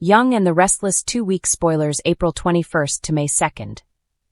Young and the Restless 2-week spoilers April 21st to May 2nd.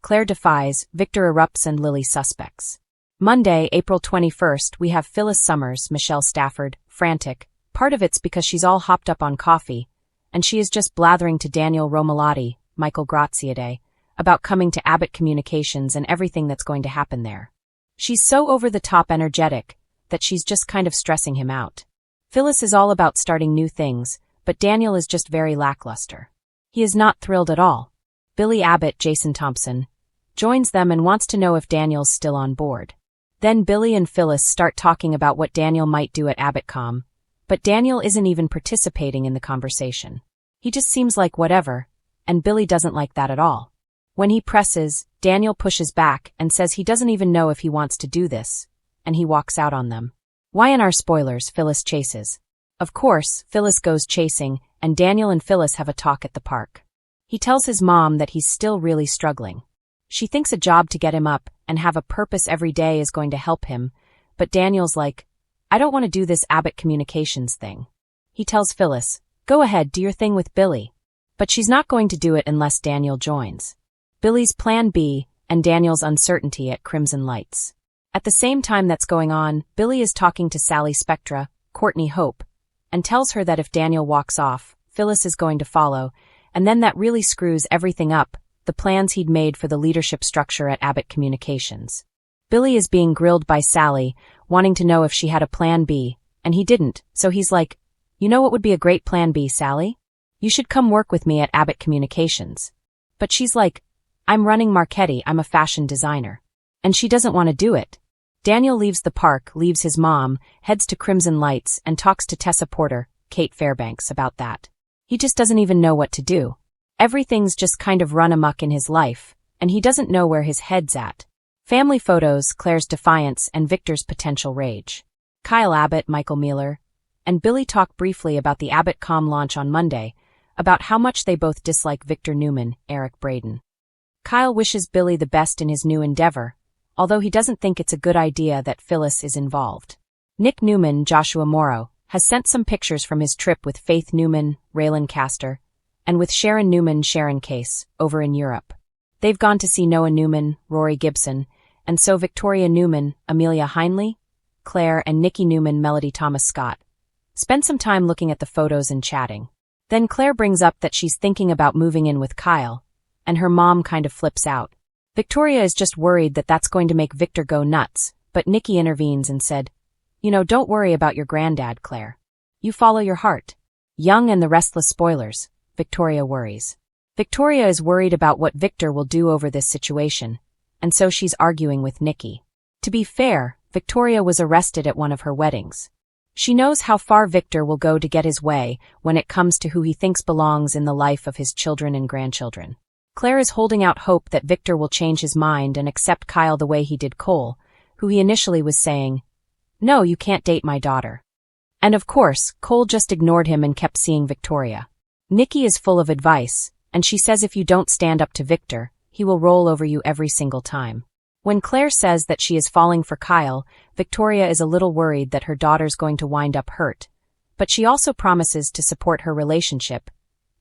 Claire Defies, Victor Erupts and Lily suspects. Monday, April 21st, we have Phyllis Summers, Michelle Stafford, frantic. Part of it's because she's all hopped up on coffee, and she is just blathering to Daniel Romalotti, Michael Graziadei, about coming to Abbott Communications and everything that's going to happen there. She's so over-the-top energetic that she's just kind of stressing him out. Phyllis is all about starting new things, but Daniel is just very lackluster. He is not thrilled at all. Billy Abbott, Jason Thompson, joins them and wants to know if Daniel's still on board. Then Billy and Phyllis start talking about what Daniel might do at AbbottCom, but Daniel isn't even participating in the conversation. He just seems like whatever, and Billy doesn't like that at all. When he presses, Daniel pushes back and says he doesn't even know if he wants to do this, and he walks out on them. Why in our spoilers, Phyllis chases. Of course, Phyllis goes chasing, and Daniel and Phyllis have a talk at the park. He tells his mom that he's still really struggling. She thinks a job to get him up and have a purpose every day is going to help him, but Daniel's like, I don't want to do this Abbott Communications thing. He tells Phyllis, go ahead, do your thing with Billy. But she's not going to do it unless Daniel joins. Billy's plan B, and Daniel's uncertainty at Crimson Lights. At the same time that's going on, Billy is talking to Sally Spectra, Courtney Hope, and tells her that if Daniel walks off, Phyllis is going to follow, and then that really screws everything up, the plans he'd made for the leadership structure at Abbott Communications. Billy is being grilled by Sally, wanting to know if she had a plan B, and he didn't, so he's like, you know what would be a great plan B, Sally? You should come work with me at Abbott Communications. But she's like, I'm running Marchetti, I'm a fashion designer. And she doesn't want to do it. Daniel leaves the park, leaves his mom, heads to Crimson Lights, and talks to Tessa Porter, Kate Fairbanks, about that. He just doesn't even know what to do. Everything's just kind of run amok in his life, and he doesn't know where his head's at. Family photos, Claire's defiance, and Victor's potential rage. Kyle Abbott, Michael Mueller, and Billy talk briefly about the AbbottCom launch on Monday, about how much they both dislike Victor Newman, Eric Braeden. Kyle wishes Billy the best in his new endeavor, although he doesn't think it's a good idea that Phyllis is involved. Nick Newman, Joshua Morrow, has sent some pictures from his trip with Faith Newman, Raylan Castor, and with Sharon Newman, Sharon Case, over in Europe. They've gone to see Noah Newman, Rory Gibson, and so Victoria Newman, Amelia Heinley, Claire and Nikki Newman, Melody Thomas Scott, spend some time looking at the photos and chatting. Then Claire brings up that she's thinking about moving in with Kyle, and her mom kind of flips out. Victoria is just worried that that's going to make Victor go nuts, but Nikki intervenes and said, you know, don't worry about your granddad, Claire. You follow your heart. Young and the Restless spoilers, Victoria worries. Victoria is worried about what Victor will do over this situation, and so she's arguing with Nikki. To be fair, Victoria was arrested at one of her weddings. She knows how far Victor will go to get his way when it comes to who he thinks belongs in the life of his children and grandchildren. Claire is holding out hope that Victor will change his mind and accept Kyle the way he did Cole, who he initially was saying, no, you can't date my daughter. And of course, Cole just ignored him and kept seeing Victoria. Nikki is full of advice, and she says if you don't stand up to Victor, he will roll over you every single time. When Claire says that she is falling for Kyle, Victoria is a little worried that her daughter's going to wind up hurt, but she also promises to support her relationship,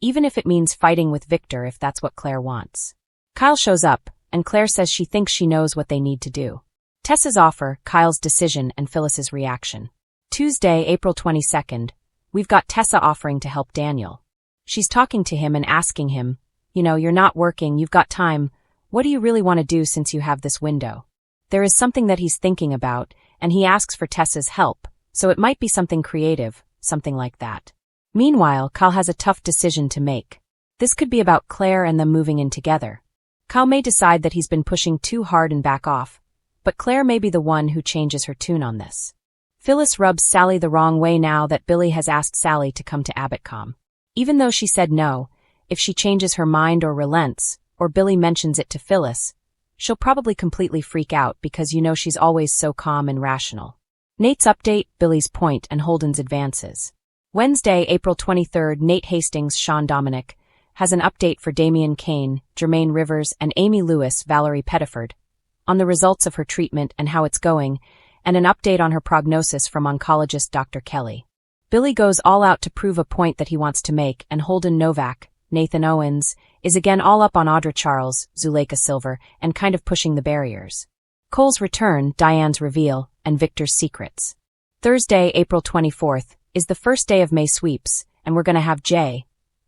even if it means fighting with Victor if that's what Claire wants. Kyle shows up, and Claire says she thinks she knows what they need to do. Tessa's offer, Kyle's decision, and Phyllis's reaction. Tuesday, April 22nd, we've got Tessa offering to help Daniel. She's talking to him and asking him, you know, you're not working, you've got time, what do you really want to do since you have this window? There is something that he's thinking about, and he asks for Tessa's help, so it might be something creative, something like that. Meanwhile, Kyle has a tough decision to make. This could be about Claire and them moving in together. Kyle may decide that he's been pushing too hard and back off, but Claire may be the one who changes her tune on this. Phyllis rubs Sally the wrong way now that Billy has asked Sally to come to AbbottCom. Even though she said no, if she changes her mind or relents, or Billy mentions it to Phyllis, she'll probably completely freak out because you know she's always so calm and rational. Nate's update, Billy's point, and Holden's advances. Wednesday, April 23rd, Nate Hastings, Sean Dominic, has an update for Damian Kane, Jermaine Rivers, and Amy Lewis, Valerie Pettiford, on the results of her treatment and how it's going, and an update on her prognosis from oncologist Dr. Kelly. Billy goes all out to prove a point that he wants to make, and Holden Novak, Nathan Owens, is again all up on Audra Charles, Zuleika Silver, and kind of pushing the barriers. Cole's return, Diane's reveal, and Victor's secrets. Thursday, April 24th, is the first day of May sweeps, and we're gonna have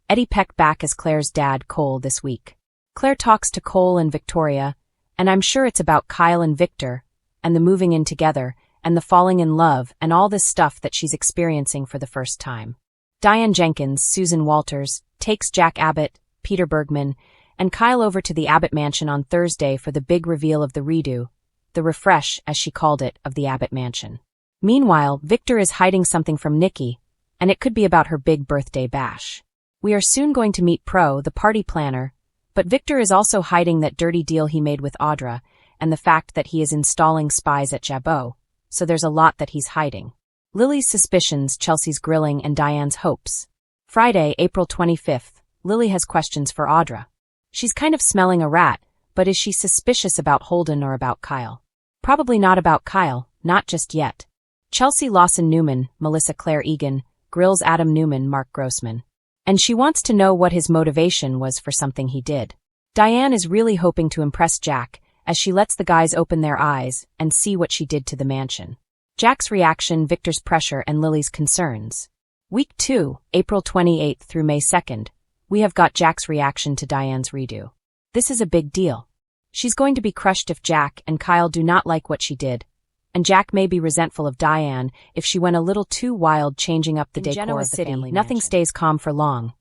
Eddie Peck back as Claire's dad, Cole, this week. Claire talks to Cole and Victoria, and I'm sure it's about Kyle and Victor, and the moving in together, and the falling in love, and all this stuff that she's experiencing for the first time. Diane Jenkins, Susan Walters, takes Jack Abbott, Peter Bergman, and Kyle over to the Abbott mansion on Thursday for the big reveal of the redo, the refresh, as she called it, of the Abbott mansion. Meanwhile, Victor is hiding something from Nikki, and it could be about her big birthday bash. We are soon going to meet Pro, the party planner, but Victor is also hiding that dirty deal he made with Audra, and the fact that he is installing spies at Jabot, so there's a lot that he's hiding. Lily's suspicions, Chelsea's grilling, and Diane's hopes. Friday, April 25th, Lily has questions for Audra. She's kind of smelling a rat, but is she suspicious about Holden or about Kyle? Probably not about Kyle, not just yet. Chelsea Lawson Newman, Melissa Claire Egan, grills Adam Newman, Mark Grossman. And she wants to know what his motivation was for something he did. Diane is really hoping to impress Jack, as she lets the guys open their eyes and see what she did to the mansion. Jack's reaction, Victor's pressure, and Lily's concerns. Week 2, April 28th through May 2nd, we have got Jack's reaction to Diane's redo. This is a big deal. She's going to be crushed if Jack and Kyle do not like what she did, and Jack may be resentful of Diane if she went a little too wild changing up the decor of the family. Nothing stays calm for long.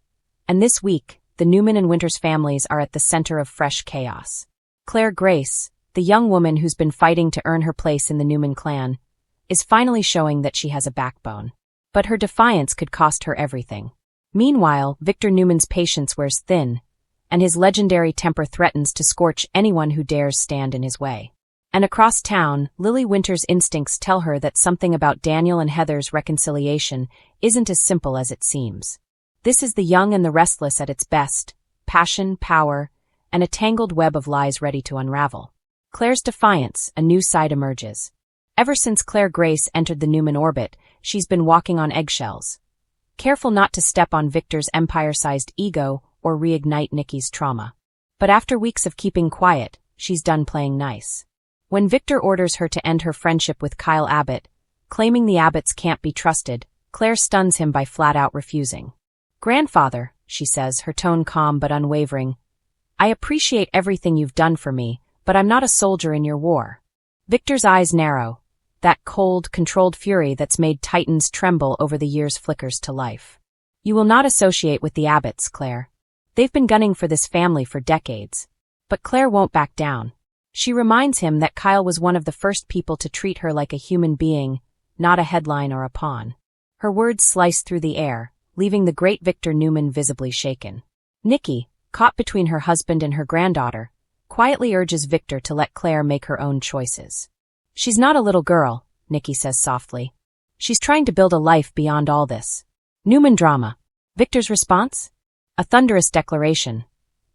And this week, the Newman and Winters families are at the center of fresh chaos. Claire Grace, the young woman who's been fighting to earn her place in the Newman clan, is finally showing that she has a backbone. But her defiance could cost her everything. Meanwhile, Victor Newman's patience wears thin, and his legendary temper threatens to scorch anyone who dares stand in his way. And across town, Lily Winters' instincts tell her that something about Daniel and Heather's reconciliation isn't as simple as it seems. This is the young and the restless at its best, passion, power, and a tangled web of lies ready to unravel. Claire's defiance, a new side emerges. Ever since Claire Grace entered the Newman orbit, she's been walking on eggshells, careful not to step on Victor's empire-sized ego or reignite Nikki's trauma. But after weeks of keeping quiet, she's done playing nice. When Victor orders her to end her friendship with Kyle Abbott, claiming the Abbotts can't be trusted, Claire stuns him by flat-out refusing. "Grandfather," she says, her tone calm but unwavering, "I appreciate everything you've done for me, but I'm not a soldier in your war." Victor's eyes narrow. That cold, controlled fury that's made titans tremble over the years flickers to life. "You will not associate with the Abbotts, Claire. They've been gunning for this family for decades." But Claire won't back down. She reminds him that Kyle was one of the first people to treat her like a human being, not a headline or a pawn. Her words slice through the air, leaving the great Victor Newman visibly shaken. Nikki, caught between her husband and her granddaughter, quietly urges Victor to let Claire make her own choices. "She's not a little girl," Nikki says softly. "She's trying to build a life beyond all this." Newman drama. Victor's response? A thunderous declaration.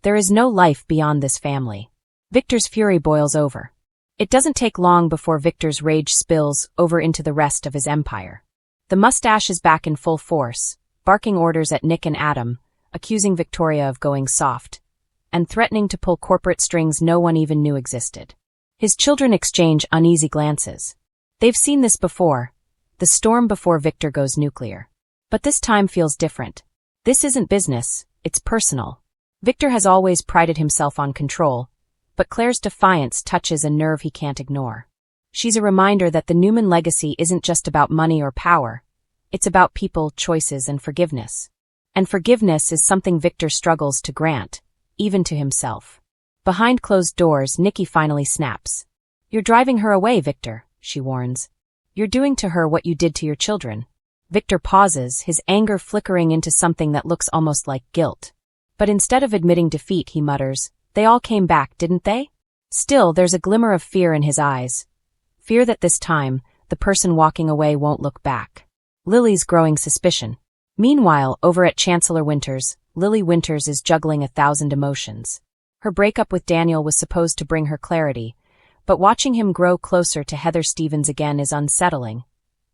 There is no life beyond this family. Victor's fury boils over. It doesn't take long before Victor's rage spills over into the rest of his empire. The mustache is back in full force, barking orders at Nick and Adam, accusing Victoria of going soft, and threatening to pull corporate strings no one even knew existed. His children exchange uneasy glances. They've seen this before, the storm before Victor goes nuclear. But this time feels different. This isn't business, it's personal. Victor has always prided himself on control, but Claire's defiance touches a nerve he can't ignore. She's a reminder that the Newman legacy isn't just about money or power. It's about people, choices, and forgiveness. And forgiveness is something Victor struggles to grant, even to himself. Behind closed doors, Nikki finally snaps. "You're driving her away, Victor," she warns. "You're doing to her what you did to your children." Victor pauses, his anger flickering into something that looks almost like guilt. But instead of admitting defeat, he mutters, "They all came back, didn't they?" Still, there's a glimmer of fear in his eyes. Fear that this time, the person walking away won't look back. Lily's growing suspicion. Meanwhile, over at Chancellor Winters, Lily Winters is juggling 1,000 emotions. Her breakup with Daniel was supposed to bring her clarity, but watching him grow closer to Heather Stevens again is unsettling.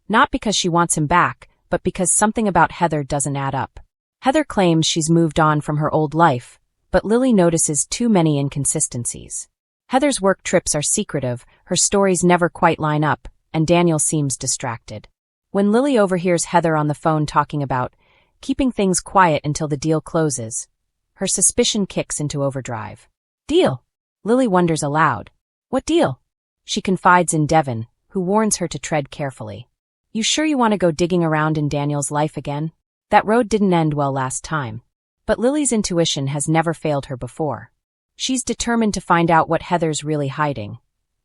Not because she wants him back, but because something about Heather doesn't add up. Heather claims she's moved on from her old life, but Lily notices too many inconsistencies. Heather's work trips are secretive, her stories never quite line up, and Daniel seems distracted. When Lily overhears Heather on the phone talking about keeping things quiet until the deal closes, her suspicion kicks into overdrive. Deal? Lily wonders aloud. What deal? She confides in Devon, who warns her to tread carefully. You sure you want to go digging around in Daniel's life again? That road didn't end well last time. But Lily's intuition has never failed her before. She's determined to find out what Heather's really hiding,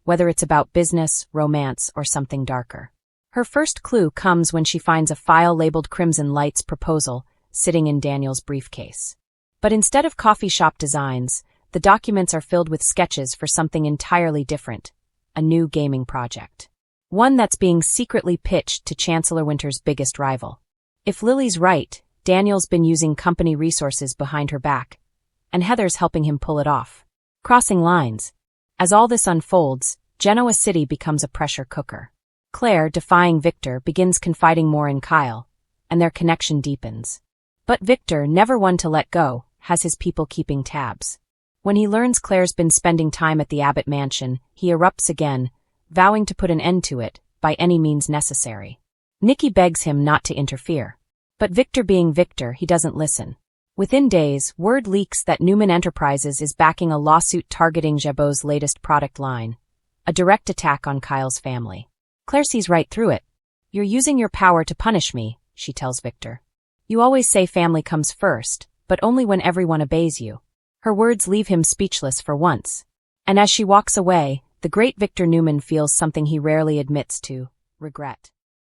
whether it's about business, romance, or something darker. Her first clue comes when she finds a file labeled Crimson Light's proposal sitting in Daniel's briefcase. But instead of coffee shop designs, the documents are filled with sketches for something entirely different, a new gaming project. One that's being secretly pitched to Chancellor Winter's biggest rival. If Lily's right, Daniel's been using company resources behind her back, and Heather's helping him pull it off. Crossing lines. As all this unfolds, Genoa City becomes a pressure cooker. Claire, defying Victor, begins confiding more in Kyle, and their connection deepens. But Victor, never one to let go, has his people keeping tabs. When he learns Claire's been spending time at the Abbott mansion, he erupts again, vowing to put an end to it, by any means necessary. Nikki begs him not to interfere. But Victor being Victor, he doesn't listen. Within days, word leaks that Newman Enterprises is backing a lawsuit targeting Jabot's latest product line, a direct attack on Kyle's family. Claire sees right through it. You're using your power to punish me, she tells Victor. You always say family comes first, but only when everyone obeys you. Her words leave him speechless for once. And as she walks away, the great Victor Newman feels something he rarely admits to: regret.